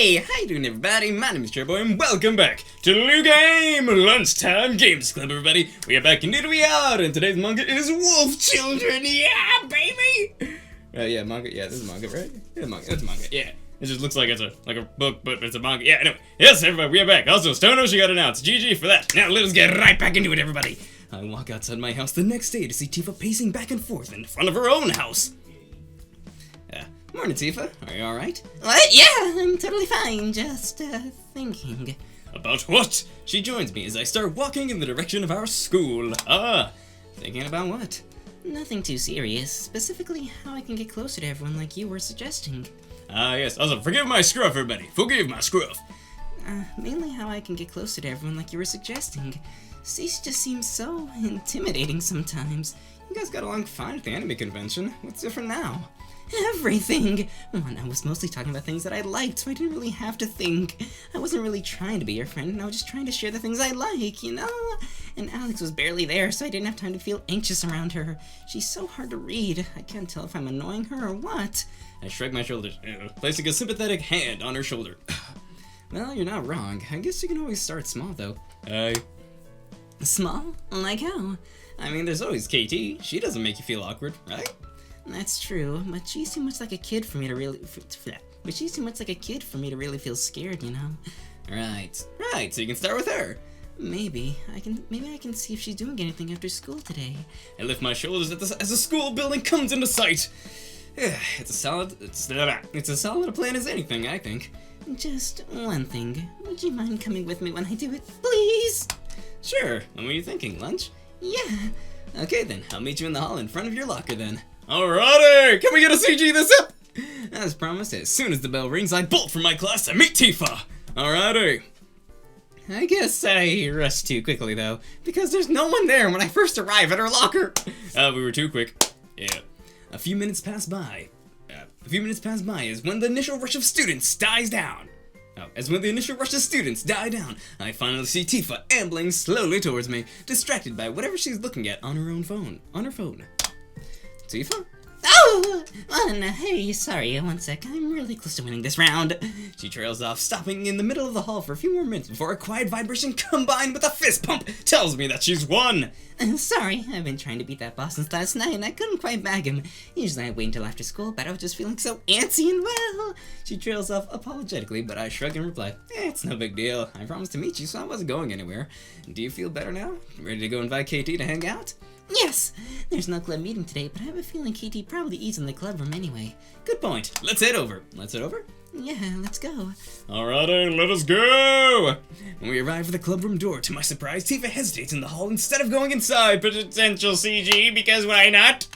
Hey, how you doing everybody? My name is Cherryboy and welcome back to LuGame Lunchtime Games Club, everybody. We are back, indeed we are, and today's manga is Wolf Children, yeah, baby! Yeah, manga, yeah, this is manga, right? Yeah, manga, that's manga, yeah. It just looks like it's a book, but it's a manga. Yeah, anyway. Yes, everybody, we are back. Also, Stono, got announced. GG for that. Now, let us get right back into it, everybody. I walk outside my house the next day to see Tifa pacing back and forth in front of her own house. Morning, Tifa. Are you alright? What? Yeah, I'm totally fine. Just, thinking. About what? She joins me as I start walking in the direction of our school. Thinking about what? Nothing too serious. Specifically, how I can get closer to everyone like you were suggesting. Yes. Also, forgive my scruff, everybody. Forgive my scruff. Mainly how I can get closer to everyone like you were suggesting. Cece just seems so intimidating sometimes. You guys got along fine at the anime convention. What's different now? Everything! Well, I was mostly talking about things that I liked, so I didn't really have to think. I wasn't really trying to be your friend, and I was just trying to share the things I like, you know? And Alex was barely there, so I didn't have time to feel anxious around her. She's so hard to read. I can't tell if I'm annoying her or what. I shrug my shoulders, placing a sympathetic hand on her shoulder. Well, you're not wrong. I guess you can always start small, though. Small? Like how? I mean, there's always KT. She doesn't make you feel awkward, right? That's true, but she's too much like a kid for me to really feel scared, you know? Right, so you can start with her. Maybe I can see if she's doing anything after school today. I lift my shoulders as the school building comes into sight. It's as solid a plan as anything, I think. Just one thing. Would you mind coming with me when I do it, please? Sure. When were you thinking? Lunch? Yeah. Okay then, I'll meet you in the hall in front of your locker then. Alrighty! Can we get a CG this up? As promised, as soon as the bell rings, I bolt from my class to meet Tifa. Alrighty. I guess I rushed too quickly though, because there's no one there when I first arrive at her locker. We were too quick. Yeah. A few minutes pass by as when the initial rush of students dies down. I finally see Tifa ambling slowly towards me, distracted by whatever she's looking at on her phone. Tifa? Oh! Hey, sorry, one sec. I'm really close to winning this round. She trails off, stopping in the middle of the hall for a few more minutes before a quiet vibration combined with a fist pump tells me that she's won. Sorry, I've been trying to beat that boss since last night and I couldn't quite bag him. Usually I wait until after school, but I was just feeling so antsy and well. She trails off apologetically, but I shrug and reply, it's no big deal. I promised to meet you, so I wasn't going anywhere. Do you feel better now? Ready to go invite KT to hang out? Yes! There's no club meeting today, but I have a feeling KT probably eats in the club room anyway. Good point. Let's head over. Yeah, let's go. Alrighty, let us go! When we arrive at the club room door, to my surprise, Tifa hesitates in the hall instead of going inside, potential CG, because why not?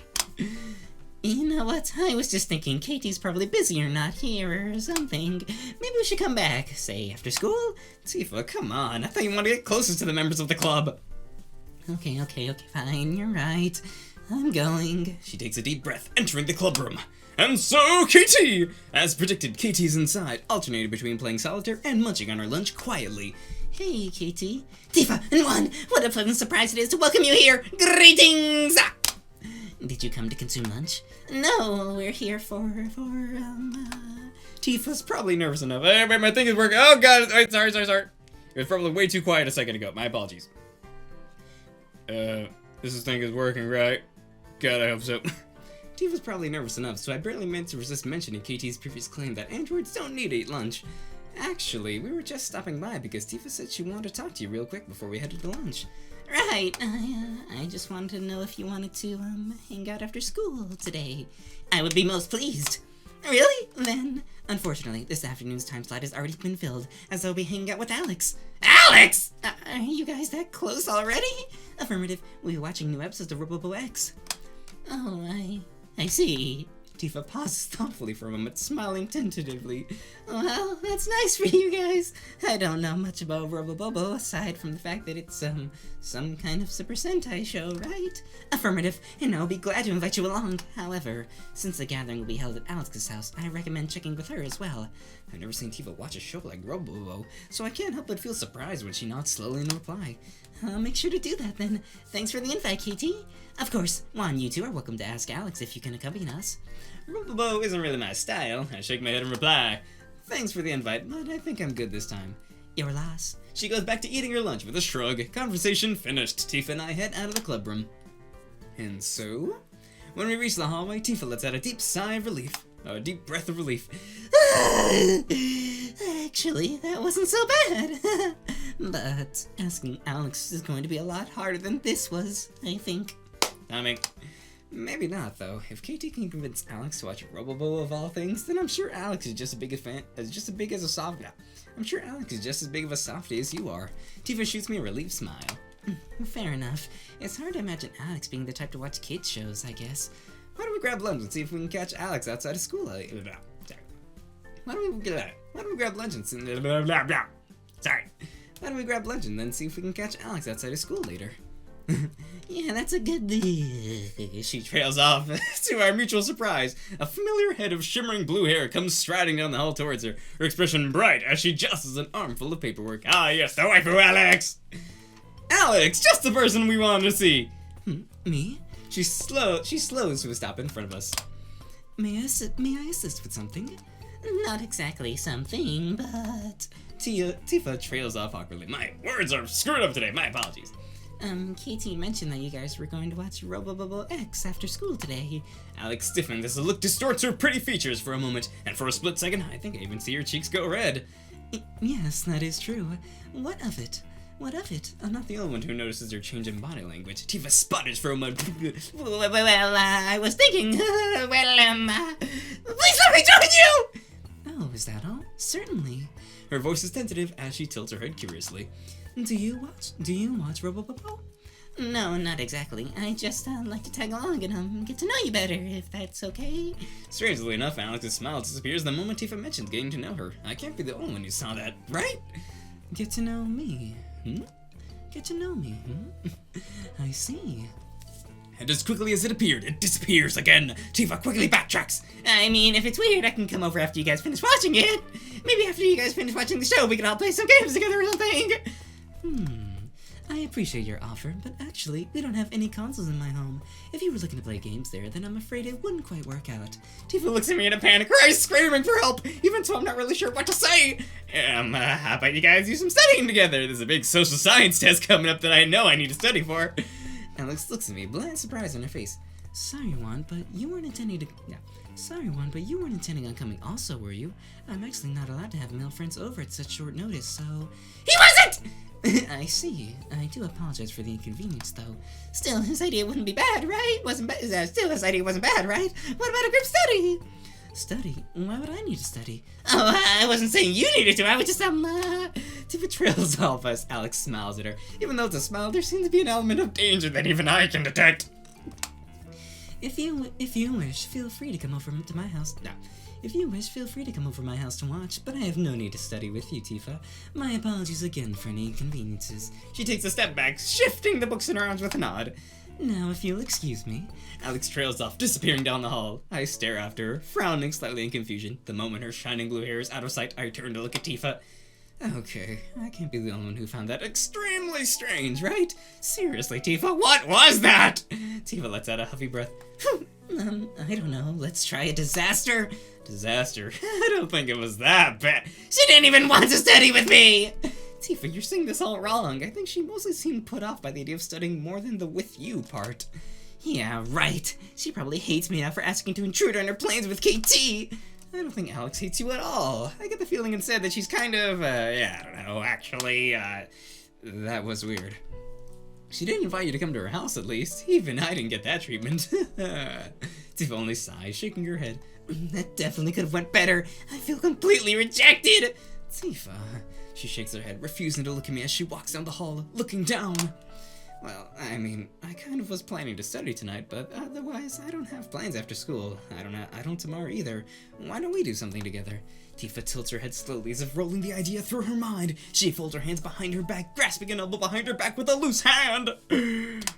You know what? I was just thinking KT's probably busy or not here or something. Maybe we should come back, say, after school? Tifa, come on. I thought you wanted to get closer to the members of the club. Okay, fine, you're right. I'm going. She takes a deep breath, entering the club room. And so, KT! As predicted, KT's inside, alternating between playing solitaire and munching on her lunch quietly. Hey, KT. Tifa and Juan, what a pleasant surprise it is to welcome you here! Greetings! Did you come to consume lunch? No, we're here for Tifa's probably nervous enough. Hey, wait, my thing is working. Oh, God. Wait, sorry. It was probably way too quiet a second ago. My apologies. This thing is working, right? God, I hope so. Tifa's probably nervous enough, so I barely meant to resist mentioning KT's previous claim that androids don't need to eat lunch. Actually, we were just stopping by because Tifa said she wanted to talk to you real quick before we headed to lunch. Right, I just wanted to know if you wanted to, hang out after school today. I would be most pleased. Really? Then, unfortunately, this afternoon's time slot has already been filled, as I'll be hanging out with Alex. Alex! Are you guys that close already? Affirmative. We'll be watching new episodes of Robo X. Oh, I see. Tifa pauses thoughtfully for a moment, smiling tentatively. Well, that's nice for you guys. I don't know much about Robo aside from the fact that it's, some kind of Super Sentai show, right? Affirmative, and I'll be glad to invite you along. However, since the gathering will be held at Alex's house, I recommend checking with her as well. I've never seen Tifa watch a show like Robo, so I can't help but feel surprised when she nods slowly in reply. I'll make sure to do that then. Thanks for the invite, KT. Of course, Juan, you two are welcome to ask Alex if you can accompany us. Robo isn't really my style. I shake my head and reply, Thanks for the invite, but I think I'm good this time. Your loss. She goes back to eating her lunch with a shrug. Conversation finished. Tifa and I head out of the club room. And so, when we reach the hallway, Tifa lets out a deep sigh of relief. A deep breath of relief. Actually, that wasn't so bad. But asking Alex is going to be a lot harder than this was, I think. I mean, maybe not though. If KT can convince Alex to watch Robobo of all things, then I'm sure Alex is just as big a soft. I'm sure Alex is just as big of a softie as you are. Tifa shoots me a relieved smile. Fair enough. It's hard to imagine Alex being the type to watch kids shows, I guess. Why don't we grab lunch and see if we can catch Alex outside of school? Why don't we grab lunch and see? Sorry. Why don't we grab lunch and then see if we can catch Alex outside of school later? Yeah, that's a good thing. She trails off. To our mutual surprise, a familiar head of shimmering blue hair comes striding down the hall towards her, her expression bright as she jostles an armful of paperwork. Ah, yes, the waifu Alex! Alex, just the person we wanted to see! Me? She slows to a stop in front of us. May I assist with something? Not exactly something, but... Tifa trails off awkwardly. My words are screwed up today, my apologies. KT mentioned that you guys were going to watch Robobobo X after school today. Alex stiffens as the look distorts her pretty features for a moment, and for a split second, I think I even see her cheeks go red. Yes, that is true. What of it? What of it? I'm not the only one who notices her change in body language. Tifa sputters for a moment. Well, I was thinking, please let me join you! Oh, is that all? Certainly. Her voice is tentative as she tilts her head curiously. Do you watch Robobobo? No, not exactly. I just like to tag along and get to know you better, if that's okay. Strangely enough, Alex's smile disappears the moment Tifa mentions getting to know her. I can't be the only one who saw that, right? Get to know me, Get to know me, I see. And as quickly as it appeared, it disappears again. Tifa quickly backtracks. I mean, if it's weird, I can come over after you guys finish watching it. Maybe after you guys finish watching the show, we can all play some games together or something. I appreciate your offer, but actually, we don't have any consoles in my home. If you were looking to play games there, then I'm afraid it wouldn't quite work out. Tifa looks at me in a panic, cries, screaming for help, even so I'm not really sure what to say. How about you guys do some studying together? There's a big social science test coming up that I know I need to study for. Alex looks at me, bland surprise on her face. Sorry, Juan, but you weren't intending on coming also, were you? I'm actually not allowed to have male friends over at such short notice, so... He wasn't! I see. I do apologize for the inconvenience, though. Still, his idea wouldn't be bad, right? Still, his idea wasn't bad, right? What about a group study? Study? Why would I need to study? Oh, I wasn't saying you needed to. I was just, Tifa trails off as Alex smiles at her. Even though it's a smile, there seems to be an element of danger that even I can detect. If you wish, feel free to come over to my house. No. If you wish, feel free to come over to my house to watch, but I have no need to study with you, Tifa. My apologies again for any inconveniences. She takes a step back, shifting the books in her arms with a nod. Now, if you'll excuse me. Alex trails off, disappearing down the hall. I stare after her, frowning slightly in confusion. The moment her shining blue hair is out of sight, I turn to look at Tifa. Okay, I can't be the only one who found that extremely strange, right? Seriously, Tifa, what was that? Tifa lets out a huffy breath. I don't know. Let's try a disaster. Disaster? I don't think it was that bad. She didn't even want to study with me! Tifa, you're saying this all wrong. I think she mostly seemed put off by the idea of studying more than the with you part. Yeah, right. She probably hates me now for asking to intrude on her plans with KT. I don't think Alex hates you at all. I get the feeling instead that she's kind of, I don't know, actually, that was weird. She didn't invite you to come to her house, at least. Even I didn't get that treatment. Tifa only sighs, shaking her head. That definitely could have went better. I feel completely rejected. Tifa. She shakes her head, refusing to look at me as she walks down the hall, looking down. Well, I mean, I kind of was planning to study tonight, but otherwise, I don't have plans after school. I don't tomorrow either. Why don't we do something together? Tifa tilts her head slowly as if rolling the idea through her mind. She folds her hands behind her back, grasping an elbow behind her back with a loose hand.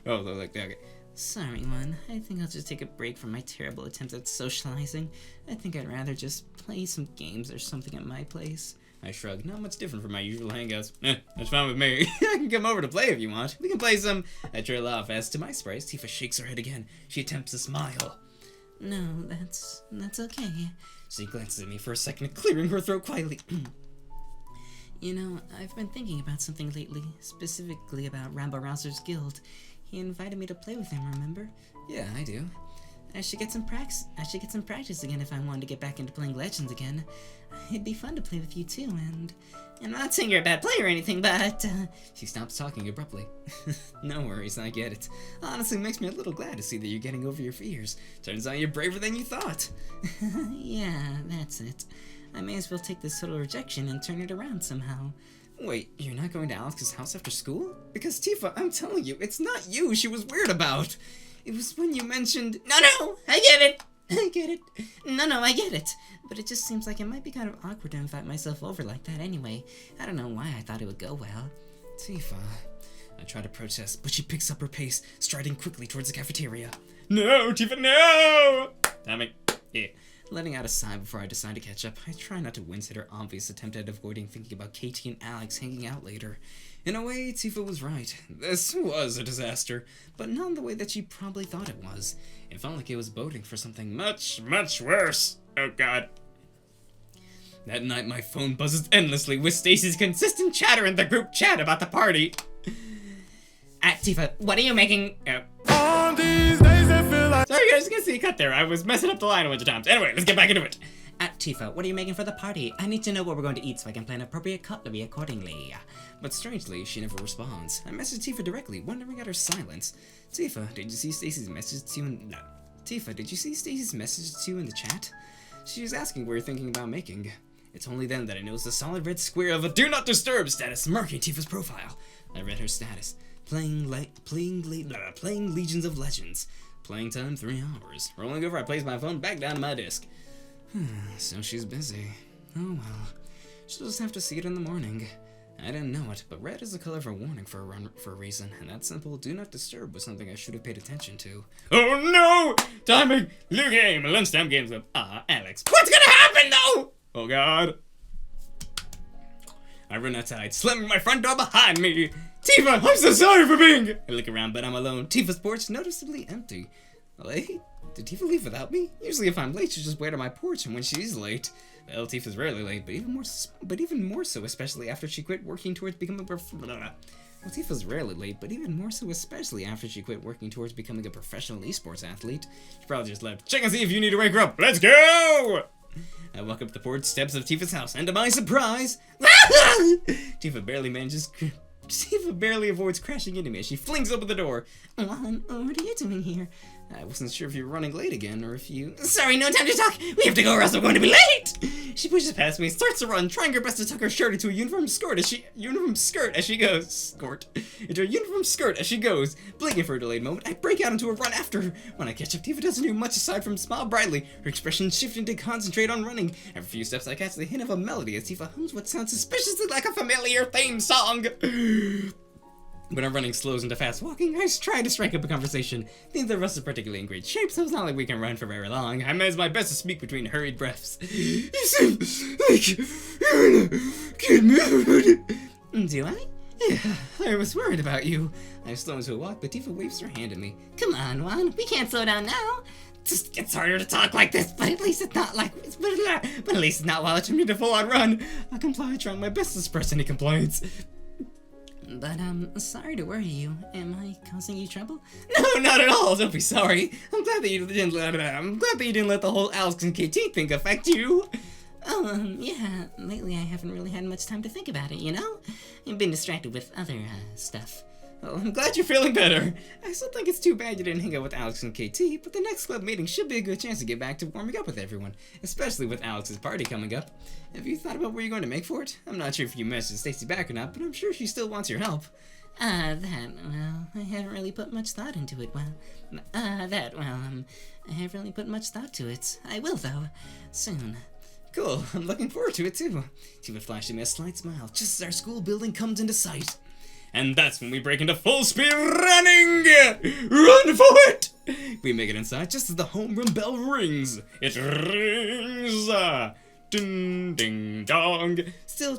Oh, like that. Okay. Sorry, Juan. I think I'll just take a break from my terrible attempts at socializing. I think I'd rather just play some games or something at my place. I shrug. Not much different from my usual hangouts. That's fine with me. I can come over to play if you want. We can play some. I trail off as, to my surprise, Tifa shakes her head again. She attempts a smile. No, that's okay. She glances at me for a second, clearing her throat quietly. You know, I've been thinking about something lately, specifically about Rambo Rouser's guild. He invited me to play with him, remember? Yeah, I do. I should get some practice again if I wanted to get back into playing Legends again. It'd be fun to play with you too, and I'm not saying you're a bad player or anything, but She stops talking abruptly. No worries, I get it. Honestly, it makes me a little glad to see that you're getting over your fears. Turns out you're braver than you thought. Yeah, that's it. I may as well take this total rejection and turn it around somehow. Wait, you're not going to Alex's house after school? Because Tifa, I'm telling you, it's not you she was weird about. It was when you mentioned— No, I get it. I get it. No, I get it. But it just seems like it might be kind of awkward to invite myself over like that anyway. I don't know why I thought it would go well. Tifa. I try to protest, but she picks up her pace, striding quickly towards the cafeteria. No, Tifa, no! Damn it. Yeah. Letting out a sigh before I decide to catch up, I try not to wince at her obvious attempt at avoiding thinking about Katie and Alex hanging out later. In a way, Tifa was right. This was a disaster, but not in the way that she probably thought it was. It felt like it was boding for something much, much worse. Oh god. That night, my phone buzzes endlessly with Stacy's consistent chatter in the group chat about the party. Tifa, what are you making? On these days I feel like— Sorry guys, you can see a cut there. I was messing up the line a bunch of times. Anyway, let's get back into it. Tifa, what are you making for the party? I need to know what we're going to eat so I can plan appropriate cutlery accordingly. But strangely, she never responds. I messaged Tifa directly, wondering at her silence. Tifa, did you see Stacy's message to you in— No. Tifa, did you see Stacy's message to you in the chat? She was asking what you're thinking about making. It's only then that I noticed the solid red square of a Do Not Disturb status marking Tifa's profile. I read her status. Playing Legions of Legends. Playing time 3 hours. Rolling over, I place my phone back down to my desk. So she's busy. Oh well. She'll just have to see it in the morning. I didn't know it, but red is the color of a warning for a reason, and that simple Do Not Disturb was something I should have paid attention to. Oh no! Timing! LuGame! Lunchtime Games Club. Alex. What's gonna happen though? Oh god. I run outside, slamming my front door behind me. Tifa, I'm so sorry for being— I look around, but I'm alone. Tifa's porch noticeably empty. Late? Did Tifa leave without me? Usually if I'm late, she'll just wait on my porch, and when she's late— Well, Tifa's rarely late, but even more so, especially after she quit working towards becoming Tifa's rarely late, but even more so, especially after she quit working towards becoming a professional esports athlete. She probably just left. Check and see if you need to wake her up. Let's go! I walk up the porch steps of Tifa's house, and to my surprise— Tifa barely avoids crashing into me as she flings open the door. Juan, what are you doing here? I wasn't sure if you were running late again, or if you— Sorry, no time to talk! We have to go or else we're going to be late! She pushes past me and starts to run, trying her best to tuck her shirt into a uniform skirt as she goes. Blinking for a delayed moment, I break out into a run after her. When I catch up, Tifa doesn't do much aside from smile brightly, her expression shifting to concentrate on running. Every few steps, I catch the hint of a melody as Tifa hums what sounds suspiciously like a familiar theme song. When our running slows into fast walking, I try to strike up a conversation. Neither of us is particularly in great shape, so it's not like we can run for very long. I manage my best to speak between hurried breaths. You seem like you're in a good mood. Do I? Yeah, I was worried about you. I slow into a walk, but Tifa waves her hand at me. Come on, Juan, we can't slow down now. Just gets harder to talk like this, but at least it's not like— but at least it's not while it's me to full-on run. I comply, trying my best to suppress any complaints. But, sorry to worry you. Am I causing you trouble? No, not at all. Don't be sorry. I'm glad that you didn't let the whole Alex and KT thing affect you. Oh, yeah. Lately I haven't really had much time to think about it, you know? I've been distracted with other, stuff. Well, I'm glad you're feeling better. I still think it's too bad you didn't hang out with Alex and KT, but the next club meeting should be a good chance to get back to warming up with everyone, especially with Alex's party coming up. Have you thought about what you're going to make for it? I'm not sure if you messaged Stacy back or not, but I'm sure she still wants your help. Well, I haven't really put much thought into it. I haven't really put much thought to it. I will, though, soon. Cool, I'm looking forward to it, too. Tifa flashed me a slight smile, just as our school building comes into sight. And that's when we break into full speed running! Run for it! We make it inside just as the homeroom bell rings. It rings! Ding, ding, dong. Still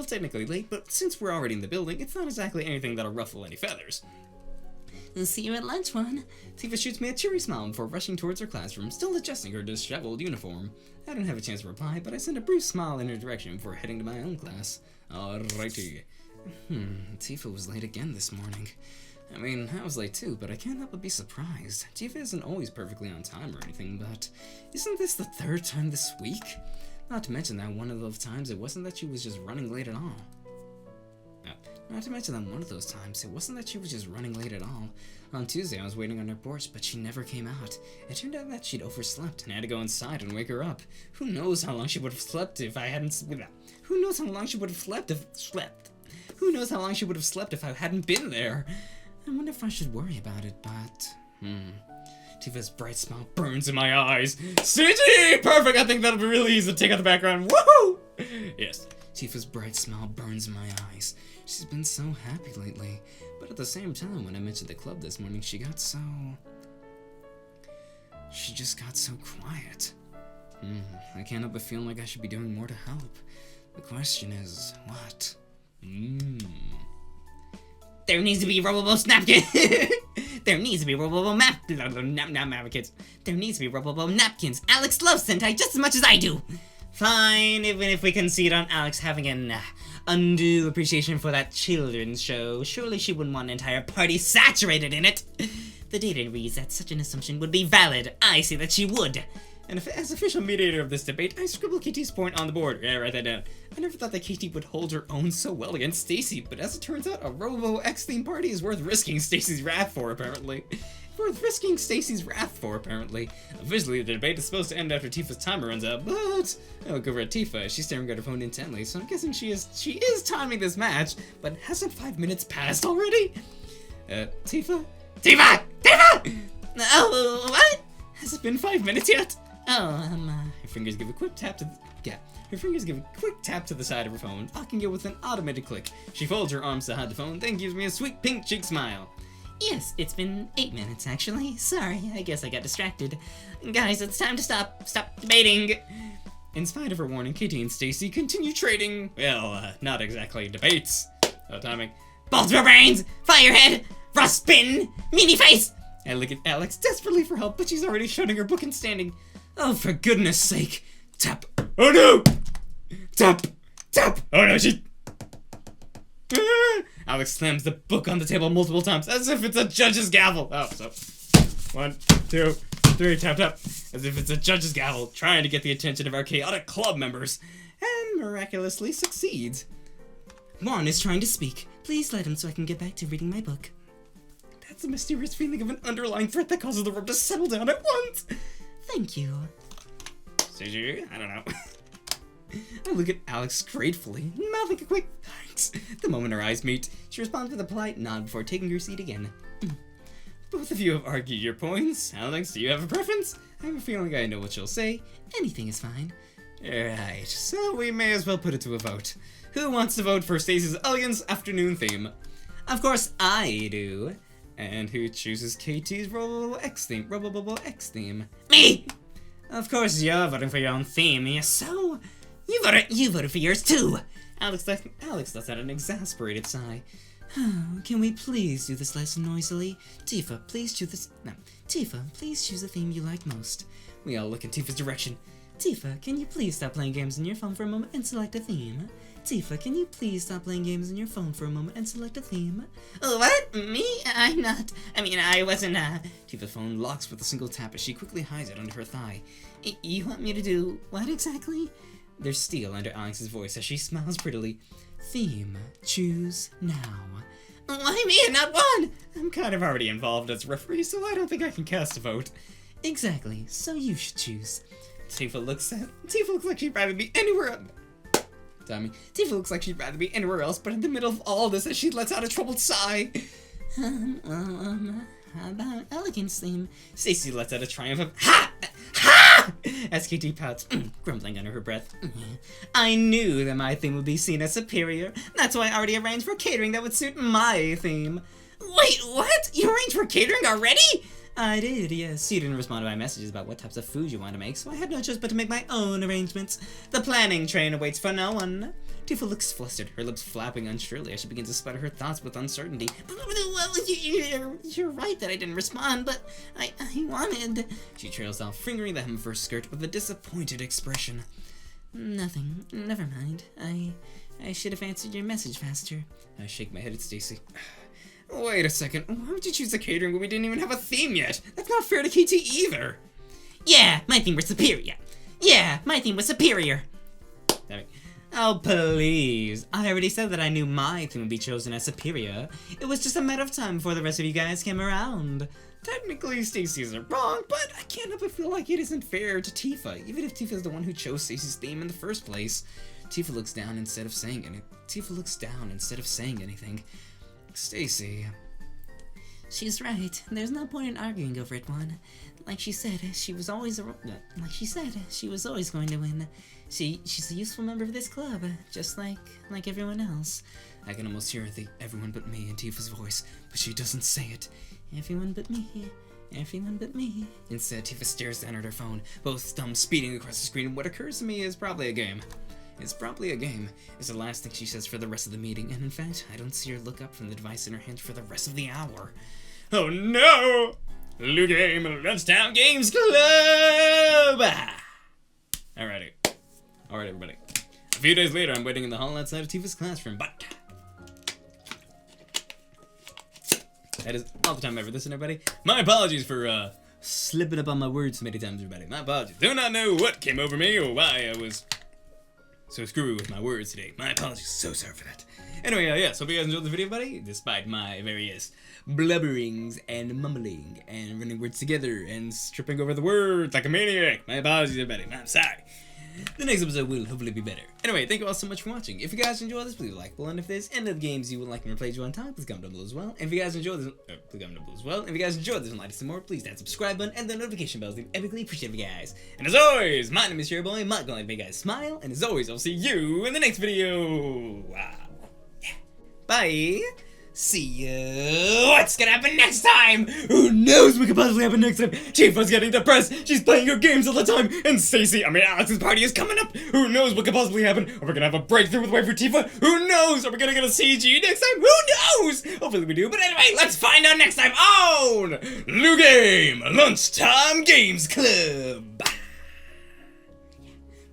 technically late, but since we're already in the building, it's not exactly anything that'll ruffle any feathers. I'll see you at lunch, Juan. Tifa shoots me a cheery smile before rushing towards her classroom, still adjusting her disheveled uniform. I don't have a chance to reply, but I send a brief smile in her direction before heading to my own class. Alrighty. Tifa was late again this morning. I mean, I was late too, but I can't help but be surprised. Tifa isn't always perfectly on time or anything, but isn't this the third time this week? Not to mention that one of those times it wasn't that she was just running late at all. Not to mention that one of those times, it wasn't that she was just running late at all. On Tuesday, I was waiting on her porch, but she never came out. It turned out that she'd overslept, and I had to go inside and wake her up. Who knows how long she would have slept if I hadn't... Who knows how long she would have slept if... Who knows how long she would have slept if I hadn't been there? I wonder if I should worry about it, but... Tifa's bright smile burns in my eyes. CG! Perfect! I think that'll be really easy to take out the background. Woohoo! Yes. Tifa's bright smile burns in my eyes. She's been so happy lately. But at the same time, when I mentioned the club this morning, she just got so quiet. I can't help but feeling like I should be doing more to help. The question is, what? There needs to be robo napkin. There needs to be robo napkins. There needs to be robo napkins. Alex loves Sentai just as much as I do. Fine, even if we concede on Alex having an undue appreciation for that children's show, surely she wouldn't want an entire party saturated in it. The data reads that such an assumption would be valid. I say that she would. And as official mediator of this debate, I scribble KT's point on the board. Yeah, write that down. I never thought that KT would hold her own so well against Stacy, but as it turns out, a Robo X-themed party is worth risking Stacy's wrath for, apparently. Officially, the debate is supposed to end after Tifa's timer runs out, but I look over at Tifa. She's staring at her phone intently, so I'm guessing she is timing this match, but hasn't 5 minutes passed already? Tifa? Oh, what? Has it been 5 minutes yet? Oh, Her fingers give a quick tap to the side of her phone, locking it with an automated click. She folds her arms to hide the phone, then gives me a sweet pink cheek smile. Yes, it's been 8 minutes, actually. Sorry, I guess I got distracted. Guys, it's time to stop debating. In spite of her warning, Katie and Stacy continue trading, well, not exactly debates. Timing. Balls for brains! Firehead! Frost spin! Meanie face! I look at Alex desperately for help, but she's already shutting her book and standing. Oh, for goodness sake. Tap. Oh no! Tap! Oh no, she... Alex slams the book on the table multiple times, as if it's a judge's gavel. Oh, so 1, 2, 3, tap. As if it's a judge's gavel, trying to get the attention of our chaotic club members, and miraculously succeeds. Juan is trying to speak. Please let him so I can get back to reading my book. That's a mysterious feeling of an underlying threat that causes the room to settle down at once. Thank you. CG? I don't know. I look at Alex gratefully, mouthing a quick thanks. The moment our eyes meet, she responds with a polite nod before taking her seat again. Both of you have argued your points. Alex, do you have a preference? I have a feeling I know what she'll say. Anything is fine. Right, so we may as well put it to a vote. Who wants to vote for Stacy's Elegance afternoon theme? Of course I do. And who chooses KT's Robo X theme? Me! Of course you're voting for your own theme, yes, so... You voted for yours too! Alex lets out an exasperated sigh. Can we please do this less noisily? Tifa, please choose the theme you like most. We all look in Tifa's direction. Tifa, can you please stop playing games on your phone for a moment and select a theme? Tifa, can you please stop playing games on your phone for a moment and select a theme? What? Me? I wasn't, Tifa's phone locks with a single tap as she quickly hides it under her thigh. You want me to do what exactly? There's steel under Alex's voice as she smiles prettily. Theme. Choose now. Why me and not one? I'm kind of already involved as referee, so I don't think I can cast a vote. Exactly, so you should choose. Tifa looks like she'd rather be anywhere Tifa looks like she'd rather be anywhere else, but in the middle of all this as she lets out a troubled sigh. How about Elegance theme? Stacy lets out a triumphant ha! Ha! As KT pouts, grumbling under her breath. I knew that my theme would be seen as superior. That's why I already arranged for catering that would suit my theme. Wait, what? You arranged for catering already? I did, yes. You didn't respond to my messages about what types of food you want to make, so I had no choice but to make my own arrangements. The planning train awaits for no one. Tifa looks flustered, her lips flapping unsurely as she begins to sputter her thoughts with uncertainty. Well, you're right that I didn't respond, but I wanted... She trails off, fingering the hem of her skirt with a disappointed expression. Nothing. Never mind. I should have answered your message faster. I shake my head at Stacy. Wait a second. Why would you choose the catering when we didn't even have a theme yet? That's not fair to KT either. Yeah, my theme was superior. Oh, please. I already said that I knew my theme would be chosen as superior. It was just a matter of time before the rest of you guys came around. Technically, Stacy isn't wrong, but I can't help but feel like it isn't fair to Tifa, even if Tifa's the one who chose Stacy's theme in the first place. Tifa looks down instead of saying anything. Stacy. She's right. There's no point in arguing over it, Juan. Like she said, she was always going to win. She's a useful member of this club, just like everyone else. I can almost hear the everyone but me in Tifa's voice, but she doesn't say it. Everyone but me. Instead, Tifa stares down at her phone, both thumbs speeding across the screen. What occurs to me is probably a game. It's the last thing she says for the rest of the meeting, and in fact, I don't see her look up from the device in her hand for the rest of the hour. Oh no! LuGame Lunchtime Games Club! Alright, everybody. A few days later, I'm waiting in the hall outside of Tifa's classroom, but... That is all the time ever. Listen, everybody. My apologies for, slipping up on my words so many times, everybody. My apologies. Do not know what came over me or why I was so screwy with my words today. My apologies. So sorry for that. Anyway, yeah, so hope you guys enjoyed the video, buddy. Despite my various blubberings and mumbling and running words together and stripping over the words like a maniac. My apologies, everybody. I'm sorry. The next episode will hopefully be better. Anyway, thank you all so much for watching. If you guys enjoyed this, please like below. And if there's any of the games you would like me to play you on time, please comment down below as well. And if you guys enjoyed this, please comment down below as well. And if you guys enjoyed this and like some more, please hit that subscribe button and the notification bells. I epically appreciate you guys. And as always, my name is Cherryboy. I'm not gonna make you guys smile. And as always, I'll see you in the next video. Wow. Yeah. Bye. See you. What's gonna happen next time? Who knows what could possibly happen next time? Tifa's getting depressed. She's playing her games all the time. And Alex's party is coming up. Who knows what could possibly happen? Are we gonna have a breakthrough with WAIFU Tifa? Who knows? Are we gonna get a CG next time? Who knows? Hopefully we do. But anyway, let's find out next time on LuGame Lunchtime Games Club.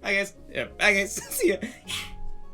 Bye guys. Yeah, bye guys. See ya.